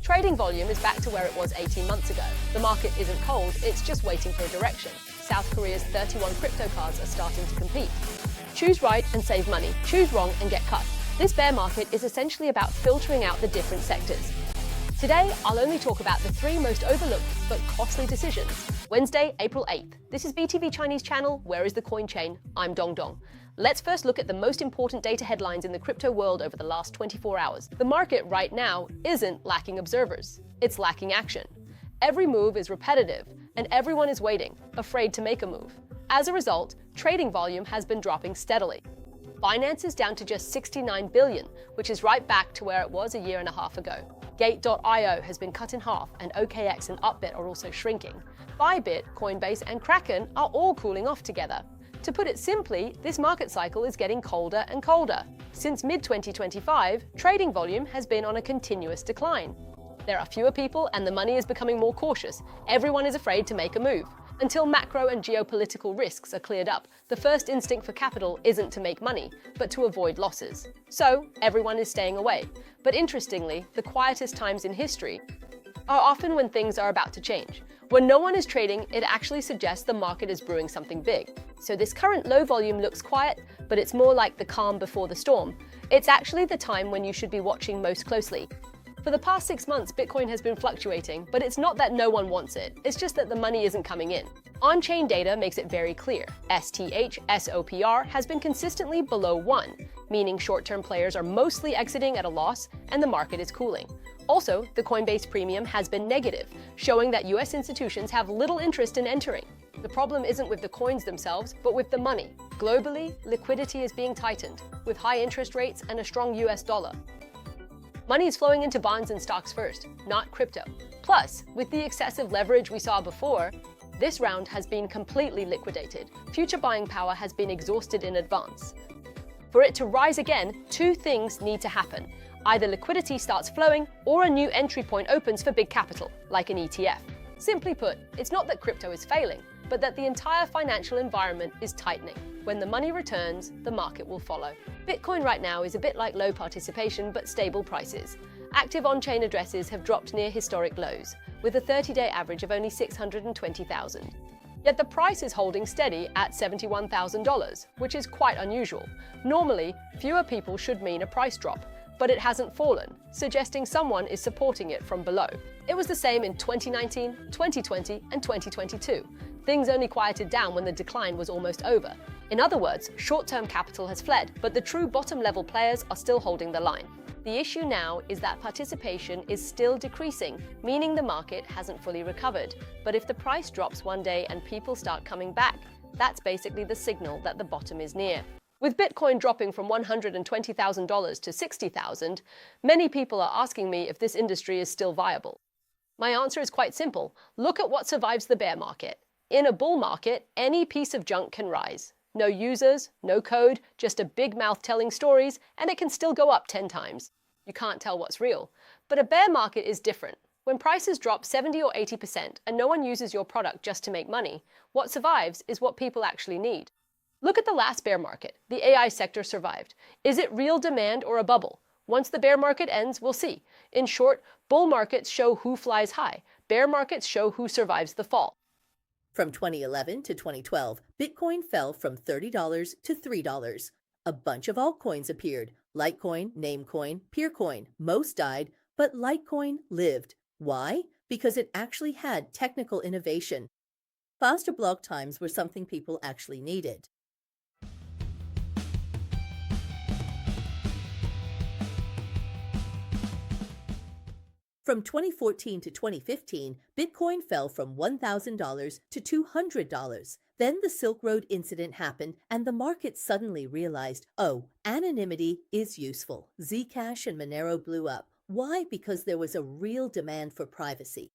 Trading volume is back to where it was 18 months ago. The market isn't cold, it's just waiting for a direction. South Korea's 31 crypto cards are starting to compete. Choose right and save money. Choose wrong and get cut. This bear market is essentially about filtering out the different sectors. Today, I'll only talk about the 3 most overlooked but costly decisions. Wednesday, April 8th. This is BTV Chinese channel, Where is the Coin Chain? I'm Dong Dong. Let's first look at the most important data headlines in the crypto world over the last 24 hours. The market right now isn't lacking observers. It's lacking action. Every move is repetitive, and everyone is waiting, afraid to make a move. As a result, trading volume has been dropping steadily. Binance is down to just 69 billion, which is right back to where it was a year and a half ago. Gate.io has been cut in half, and HKEX and Upbit are also shrinking. Bybit, Coinbase, and Kraken are all cooling off together. To put it simply, this market cycle is getting colder and colder. Since mid-2025, trading volume has been on a continuous decline. There are fewer people and the money is becoming more cautious. Everyone is afraid to make a move. Until macro and geopolitical risks are cleared up, the first instinct for capital isn't to make money, but to avoid losses. So, everyone is staying away. But interestingly, the quietest times in history are often when things are about to change. When no one is trading, it actually suggests the market is brewing something big. So this current low volume looks quiet, but it's more like the calm before the storm. It's actually the time when you should be watching most closely. For the past 6 months, Bitcoin has been fluctuating, but it's not that no one wants it. It's just that the money isn't coming in. On-chain data makes it very clear. STH/SOPR has been consistently below 1, meaning short-term players are mostly exiting at a loss and the market is cooling. Also, the Coinbase premium has been negative, showing that US institutions have little interest in entering. The problem isn't with the coins themselves, but with the money. Globally, liquidity is being tightened, with high interest rates and a strong US dollar. Money is flowing into bonds and stocks first, not crypto. Plus, with the excessive leverage we saw before, this round has been completely liquidated. Future buying power has been exhausted in advance. For it to rise again, 2 things need to happen. Either liquidity starts flowing or a new entry point opens for big capital, like an ETF. Simply put, it's not that crypto is failing, but that the entire financial environment is tightening. When the money returns, the market will follow. Bitcoin right now is a bit like low participation but stable prices. Active on-chain addresses have dropped near historic lows, with a 30-day average of only 620,000. Yet the price is holding steady at $71,000, which is quite unusual. Normally, fewer people should mean a price drop, but it hasn't fallen, suggesting someone is supporting it from below. It was the same in 2019, 2020, and 2022. Things only quieted down when the decline was almost over. In other words, short-term capital has fled, but the true bottom-level players are still holding the line. The issue now is that participation is still decreasing, meaning the market hasn't fully recovered. But if the price drops one day and people start coming back, that's basically the signal that the bottom is near. With Bitcoin dropping from $120,000 to $60,000, many people are asking me if this industry is still viable. My answer is quite simple. Look at what survives the bear market. In a bull market, any piece of junk can rise. No users, no code, just a big mouth telling stories, and it can still go up 10 times. You can't tell what's real. But a bear market is different. When prices drop 70 or 80% and no one uses your product just to make money, what survives is what people actually need. Look at the last bear market. The AI sector survived. Is it real demand or a bubble? Once the bear market ends, we'll see. In short, bull markets show who flies high. Bear markets show who survives the fall. From 2011 to 2012, Bitcoin fell from $30 to $3. A bunch of altcoins appeared. Litecoin, Namecoin, Peercoin. Most died, but Litecoin lived. Why? Because it actually had technical innovation. Faster block times were something people actually needed. From 2014 to 2015, Bitcoin fell from $1,000 to $200. Then the Silk Road incident happened and the market suddenly realized, oh, anonymity is useful. Zcash and Monero blew up. Why? Because there was a real demand for privacy.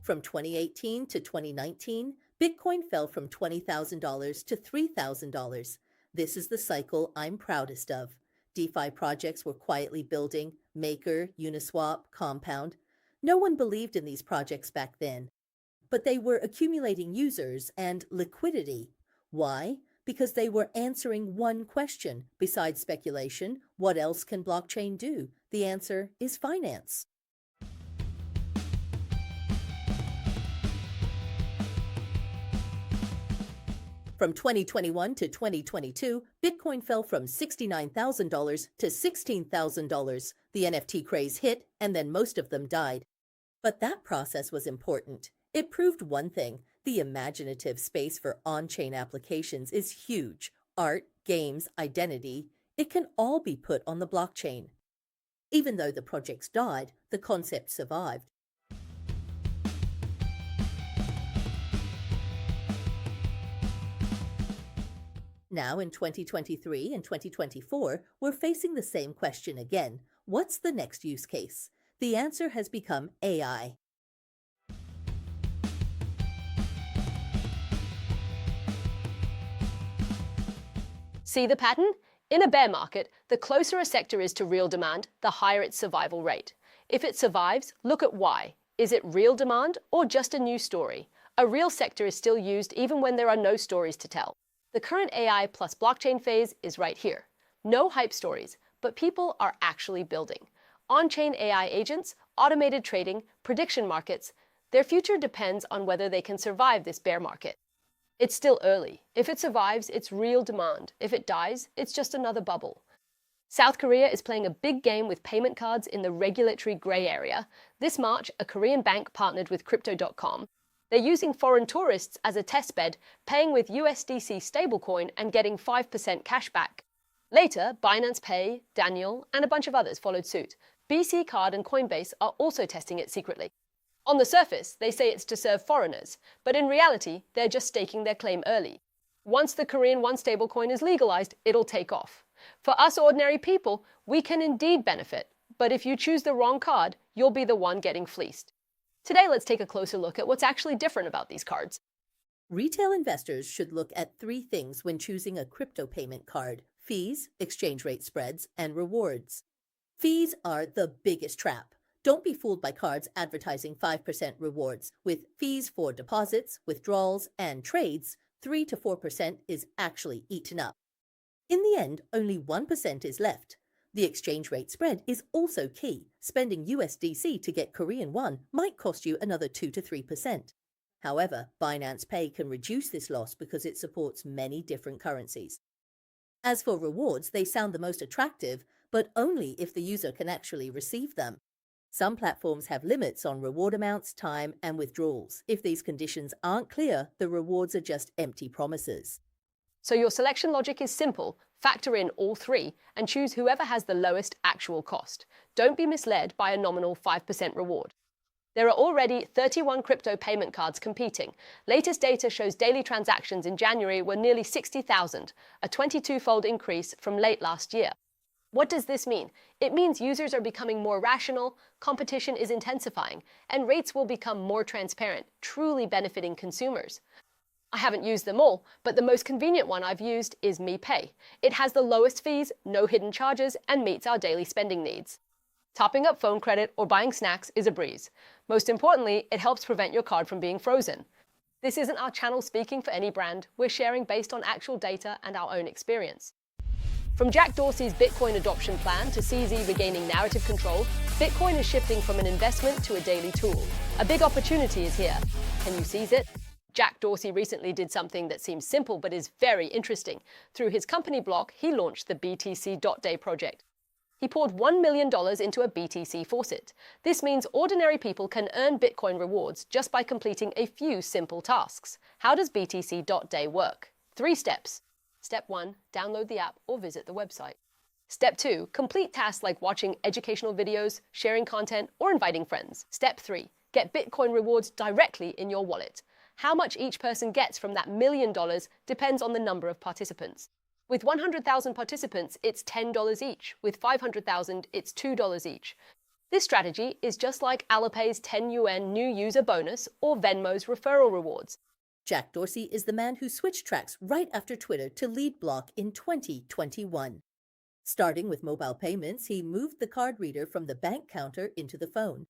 From 2018 to 2019, Bitcoin fell from $20,000 to $3,000. This is the cycle I'm proudest of. DeFi projects were quietly building, Maker, Uniswap, Compound. No one believed in these projects back then, but they were accumulating users and liquidity. Why? because they were answering one question. Besides speculation, what else can blockchain do? The answer is finance. From 2021 to 2022, Bitcoin fell from $69,000 to $16,000. The NFT craze hit, and then most of them died. But that process was important. It proved one thing: the imaginative space for on-chain applications is huge. Art, games, identity, it can all be put on the blockchain. Even though the projects died, the concept survived. Now in 2023 and 2024, we're facing the same question again. What's the next use case? The answer has become AI. See the pattern? In a bear market, the closer a sector is to real demand, the higher its survival rate. If it survives, look at why. Is it real demand or just a new story? A real sector is still used even when there are no stories to tell. The current AI plus blockchain phase is right here. No hype stories, but people are actually building. On-chain AI agents, automated trading, prediction markets, their future depends on whether they can survive this bear market. It's still early. If it survives, it's real demand. If it dies, it's just another bubble. South Korea is playing a big game with payment cards in the regulatory gray area. This March, a Korean bank partnered with Crypto.com. They're using foreign tourists as a testbed, paying with USDC stablecoin and getting 5% cash back. Later, Binance Pay, Daniel, and a bunch of others followed suit. BC Card and Coinbase are also testing it secretly. On the surface, they say it's to serve foreigners, but in reality, they're just staking their claim early. Once the Korean Won stablecoin is legalized, it'll take off. For us ordinary people, we can indeed benefit, but if you choose the wrong card, you'll be the one getting fleeced. Today, let's take a closer look at what's actually different about these cards. Retail investors should look at three things when choosing a crypto payment card: fees, exchange rate spreads, and rewards. Fees are the biggest trap. Don't be fooled by cards advertising 5% rewards. With fees for deposits, withdrawals, and trades, 3 to 4% is actually eaten up. In the end, only 1% is left. The exchange rate spread is also key. Spending USDC to get Korean won might cost you another 2 to 3%. However, Binance Pay can reduce this loss because it supports many different currencies. As for rewards, they sound the most attractive, but only if the user can actually receive them. Some platforms have limits on reward amounts, time, and withdrawals. If these conditions aren't clear, the rewards are just empty promises. So your selection logic is simple. Factor in all three and choose whoever has the lowest actual cost. Don't be misled by a nominal 5% reward. There are already 31 crypto payment cards competing. Latest data shows daily transactions in January were nearly 60,000, a 22-fold increase from late last year. What does this mean? It means users are becoming more rational, competition is intensifying, and rates will become more transparent, truly benefiting consumers. I haven't used them all, but the most convenient one I've used is MePay. It has the lowest fees, no hidden charges, and meets our daily spending needs. Topping up phone credit or buying snacks is a breeze. Most importantly, it helps prevent your card from being frozen. This isn't our channel speaking for any brand. We're sharing based on actual data and our own experience. From Jack Dorsey's Bitcoin adoption plan to CZ regaining narrative control, Bitcoin is shifting from an investment to a daily tool. A big opportunity is here. Can you seize it? Jack Dorsey recently did something that seems simple but is very interesting. Through his company block, he launched the BTC.day project. He poured $1 million into a BTC faucet. This means ordinary people can earn Bitcoin rewards just by completing a few simple tasks. How does BTC.day work? 3 steps. Step 1, download the app or visit the website. Step 2, complete tasks like watching educational videos, sharing content, or inviting friends. Step 3, get Bitcoin rewards directly in your wallet. How much each person gets from that $1 million depends on the number of participants. With 100,000 participants, it's $10 each. With 500,000, it's $2 each. This strategy is just like Alipay's 10 yuan new user bonus or Venmo's referral rewards. Jack Dorsey is the man who switched tracks right after Twitter to lead Block in 2021. Starting with mobile payments, he moved the card reader from the bank counter into the phone.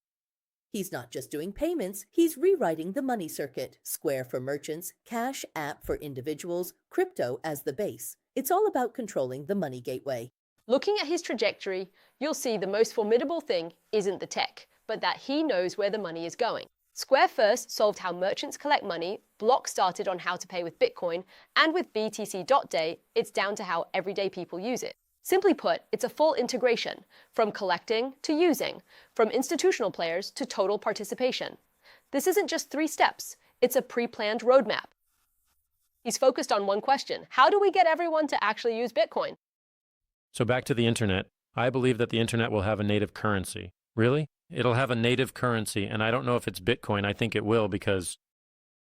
He's not just doing payments, he's rewriting the money circuit. Square for merchants, Cash App for individuals, crypto as the base. It's all about controlling the money gateway. Looking at his trajectory, you'll see the most formidable thing isn't the tech, but that he knows where the money is going. Square first solved how merchants collect money, Block started on how to pay with Bitcoin, and with BTC.day, it's down to how everyday people use it. Simply put, it's a full integration, from collecting to using, from institutional players to total participation. This isn't just 3 steps, it's a pre-planned roadmap. He's focused on one question: how do we get everyone to actually use Bitcoin? So back to the internet. I believe that the internet will have a native currency. Really? It'll have a native currency, and I don't know if it's Bitcoin. I think it will because...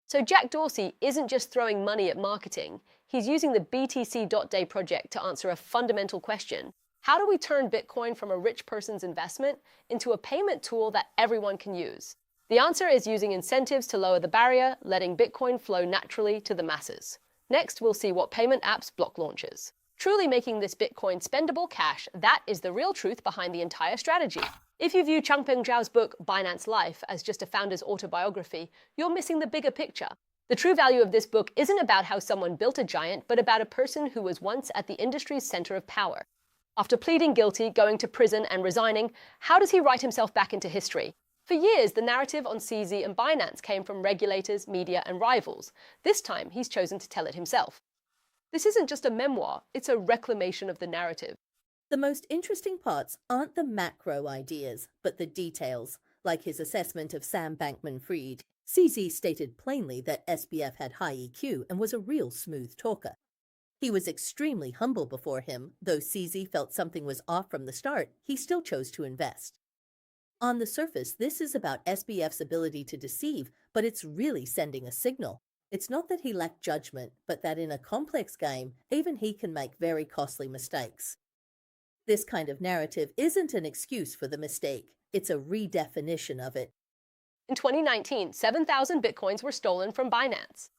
So Jack Dorsey isn't just throwing money at marketing. He's using the BTC.day project to answer a fundamental question. How do we turn Bitcoin from a rich person's investment into a payment tool that everyone can use? The answer is using incentives to lower the barrier, letting Bitcoin flow naturally to the masses. Next, we'll see what payment apps Block launches. Truly making this Bitcoin spendable cash, that is the real truth behind the entire strategy. If you view Changpeng Zhao's book, Binance Life, as just a founder's autobiography, you're missing the bigger picture. The true value of this book isn't about how someone built a giant, but about a person who was once at the industry's center of power. After pleading guilty, going to prison, and resigning, how does he write himself back into history? For years, the narrative on Sieves and Binance came from regulators, media, and rivals. This time, he's chosen to tell it himself. This isn't just a memoir, it's a reclamation of the narrative. The most interesting parts aren't the macro ideas, but the details, like his assessment of Sam Bankman-Fried. CZ stated plainly that SBF had high EQ and was a real smooth talker. He was extremely humble before him, though CZ felt something was off from the start, he still chose to invest. On the surface, this is about SBF's ability to deceive, but it's really sending a signal. It's not that he lacked judgment, but that in a complex game, even he can make very costly mistakes. This kind of narrative isn't an excuse for the mistake, it's a redefinition of it. In 2019, 7,000 Bitcoins were stolen from Binance.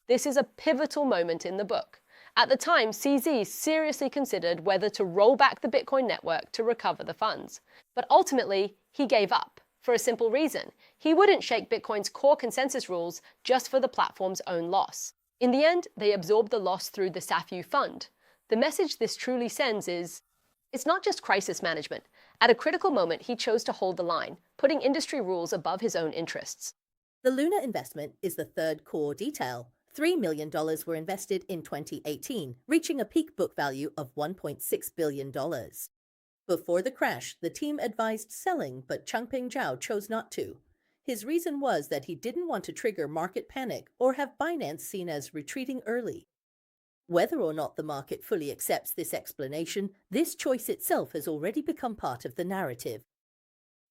This is a pivotal moment in the book. At the time, CZ seriously considered whether to roll back the Bitcoin network to recover the funds. But ultimately, he gave up, for a simple reason. He wouldn't shake Bitcoin's core consensus rules just for the platform's own loss. In the end, they absorbed the loss through the SAFU fund. The message this truly sends is, it's not just crisis management. At a critical moment, he chose to hold the line, putting industry rules above his own interests. The Luna investment is the third core detail. $3 million were invested in 2018, reaching a peak book value of $1.6 billion. Before the crash, the team advised selling, but Changpeng Zhao chose not to. His reason was that he didn't want to trigger market panic or have Binance seen as retreating early. Whether or not the market fully accepts this explanation, this choice itself has already become part of the narrative.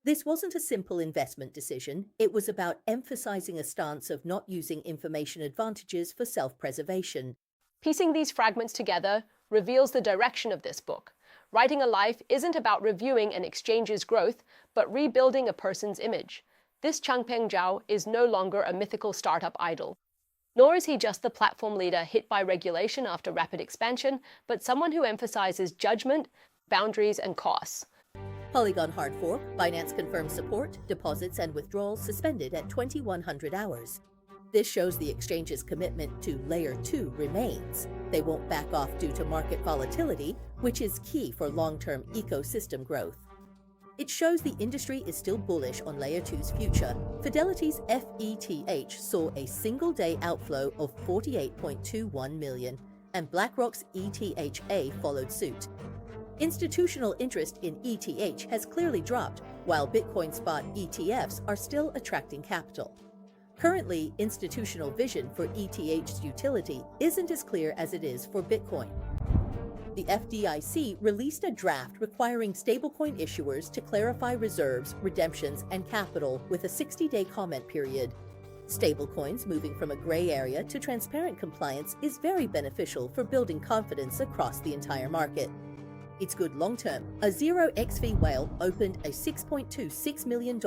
This wasn't a simple investment decision, it was about emphasizing a stance of not using information advantages for self-preservation. Piecing these fragments together reveals the direction of this book. Writing a life isn't about reviewing an exchange's growth, but rebuilding a person's image. This Changpeng Zhao is no longer a mythical startup idol. Nor is he just the platform leader hit by regulation after rapid expansion, but someone who emphasizes judgment, boundaries, and costs. Polygon hard fork, Binance confirms support, deposits and withdrawals suspended at 2100 hours. This shows the exchange's commitment to Layer 2 remains. They won't back off due to market volatility, which is key for long-term ecosystem growth. It shows the industry is still bullish on Layer 2's future. Fidelity's FETH saw a single-day outflow of 48.21 million, and BlackRock's ETHA followed suit. Institutional interest in ETH has clearly dropped, while Bitcoin spot ETFs are still attracting capital. Currently, institutional vision for ETH's utility isn't as clear as it is for Bitcoin. The FDIC released a draft requiring stablecoin issuers to clarify reserves, redemptions, and capital with a 60-day comment period. Stablecoins moving from a gray area to transparent compliance is very beneficial for building confidence across the entire market. It's good long-term. A 0xV whale opened a $6.26 million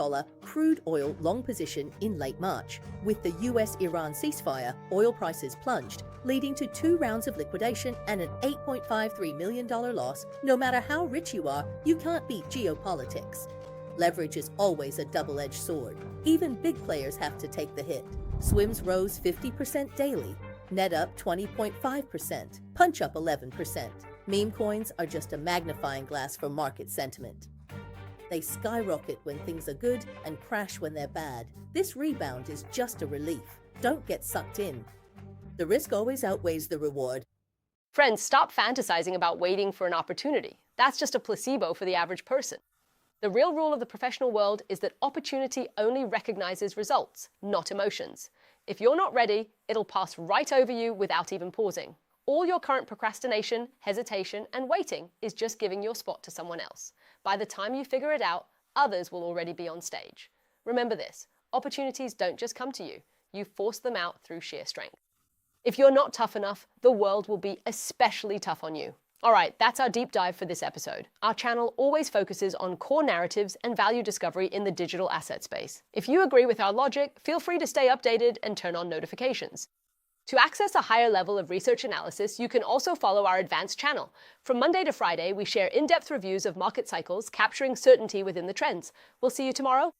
crude oil long position in late March. With the US-Iran ceasefire, oil prices plunged, leading to 2 rounds of liquidation and an $8.53 million loss. No matter how rich you are, you can't beat geopolitics. Leverage is always a double-edged sword. Even big players have to take the hit. Swims rose 50% daily, net up 20.5%, punch up 11%. Meme coins are just a magnifying glass for market sentiment. They skyrocket when things are good and crash when they're bad. This rebound is just a relief. Don't get sucked in. The risk always outweighs the reward. Friends, stop fantasizing about waiting for an opportunity. That's just a placebo for the average person. The real rule of the professional world is that opportunity only recognizes results, not emotions. If you're not ready, it'll pass right over you without even pausing. All your current procrastination, hesitation, and waiting is just giving your spot to someone else. By the time you figure it out, others will already be on stage. Remember this, opportunities don't just come to you. You force them out through sheer strength. If you're not tough enough, the world will be especially tough on you. All right, that's our deep dive for this episode. Our channel always focuses on core narratives and value discovery in the digital asset space. If you agree with our logic, feel free to stay updated and turn on notifications. To access a higher level of research analysis, you can also follow our advanced channel. From Monday to Friday, we share in-depth reviews of market cycles, capturing certainty within the trends. We'll see you tomorrow.